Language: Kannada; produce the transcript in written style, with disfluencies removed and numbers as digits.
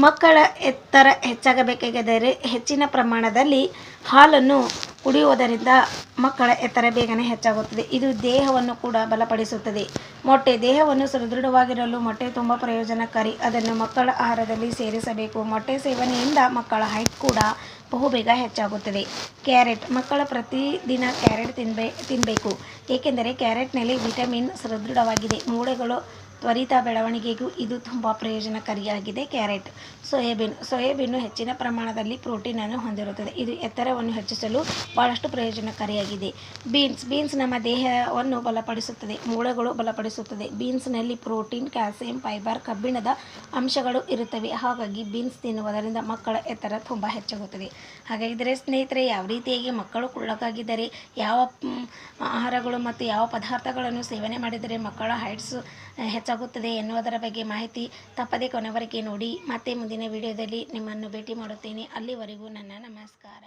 ಮಕ್ಕಳ ಎತ್ತರ ಹೆಚ್ಚಾಗಬೇಕಾದರೆ ಹೆಚ್ಚಿನ ಪ್ರಮಾಣದಲ್ಲಿ ಹಾಲನ್ನು ಕುಡಿಯುವುದರಿಂದ ಮಕ್ಕಳ ಎತ್ತರ ಬೇಗನೆ ಹೆಚ್ಚಾಗುತ್ತದೆ. ಇದು ದೇಹವನ್ನು ಕೂಡ ಬಲಪಡಿಸುತ್ತದೆ. ಮೊಟ್ಟೆ ದೇಹವನ್ನು ಸದೃಢವಾಗಿರಲು ಮೊಟ್ಟೆ ತುಂಬ ಪ್ರಯೋಜನಕಾರಿ. ಅದನ್ನು ಮಕ್ಕಳ ಆಹಾರದಲ್ಲಿ ಸೇರಿಸಬೇಕು. ಮೊಟ್ಟೆ ಸೇವನೆಯಿಂದ ಮಕ್ಕಳ ಹೈಟ್ ಕೂಡ ಬಹುಬೇಗ ಹೆಚ್ಚಾಗುತ್ತದೆ. ಕ್ಯಾರೆಟ್ ಮಕ್ಕಳ ಪ್ರತಿದಿನ ಕ್ಯಾರೆಟ್ ತಿನ್ನಬೇಕು. ಏಕೆಂದರೆ ಕ್ಯಾರೆಟ್ನಲ್ಲಿ ವಿಟಮಿನ್ ಸದೃಢವಾಗಿದೆ. ಮೂಳೆಗಳು ತ್ವರಿತ ಬೆಳವಣಿಗೆಗೂ ಇದು ತುಂಬ ಪ್ರಯೋಜನಕಾರಿಯಾಗಿದೆ. ಕ್ಯಾರೆಟ್ ಸೋಯಾಬೀನು ಹೆಚ್ಚಿನ ಪ್ರಮಾಣದಲ್ಲಿ ಪ್ರೋಟೀನನ್ನು ಹೊಂದಿರುತ್ತದೆ. ಇದು ಎತ್ತರವನ್ನು ಹೆಚ್ಚಿಸಲು ಬಹಳಷ್ಟು ಪ್ರಯೋಜನಕಾರಿಯಾಗಿದೆ. ಬೀನ್ಸ್ ನಮ್ಮ ದೇಹವನ್ನು ಬಲಪಡಿಸುತ್ತದೆ, ಮೂಳೆಗಳು ಬಲಪಡಿಸುತ್ತದೆ. ಬೀನ್ಸ್ನಲ್ಲಿ ಪ್ರೋಟೀನ್, ಕ್ಯಾಲ್ಸಿಯಂ, ಫೈಬರ್, ಕಬ್ಬಿಣದ ಅಂಶಗಳು ಇರುತ್ತವೆ. ಹಾಗಾಗಿ ಬೀನ್ಸ್ ತಿನ್ನುವುದರಿಂದ ಮಕ್ಕಳ ಎತ್ತರ ತುಂಬ ಹೆಚ್ಚಾಗುತ್ತದೆ. ಹಾಗಾದರೆ ಸ್ನೇಹಿತರೆ, ಯಾವ ರೀತಿಯಾಗಿ ಮಕ್ಕಳು ಕುಳ್ಳಗಾಗಿದ್ದರೆ ಯಾವ ಆಹಾರಗಳು ಮತ್ತು ಯಾವ ಪದಾರ್ಥಗಳನ್ನು ಸೇವನೆ ಮಾಡಿದರೆ ಮಕ್ಕಳ ಹೈಟ್ಸ್ ಹೆಚ್ಚಾಗುತ್ತದೆ ಎನ್ನುವುದರ ಬಗ್ಗೆ ಮಾಹಿತಿ ತಪ್ಪದೆ ಕೊನೆವರೆಗೆ ನೋಡಿ. ಮತ್ತೆ ಮುಂದಿನ ವಿಡಿಯೋದಲ್ಲಿ ನಿಮ್ಮನ್ನು ಭೇಟಿ ಮಾಡುತ್ತೇನೆ. ಅಲ್ಲಿವರೆಗೂ ನನ್ನ ನಮಸ್ಕಾರ.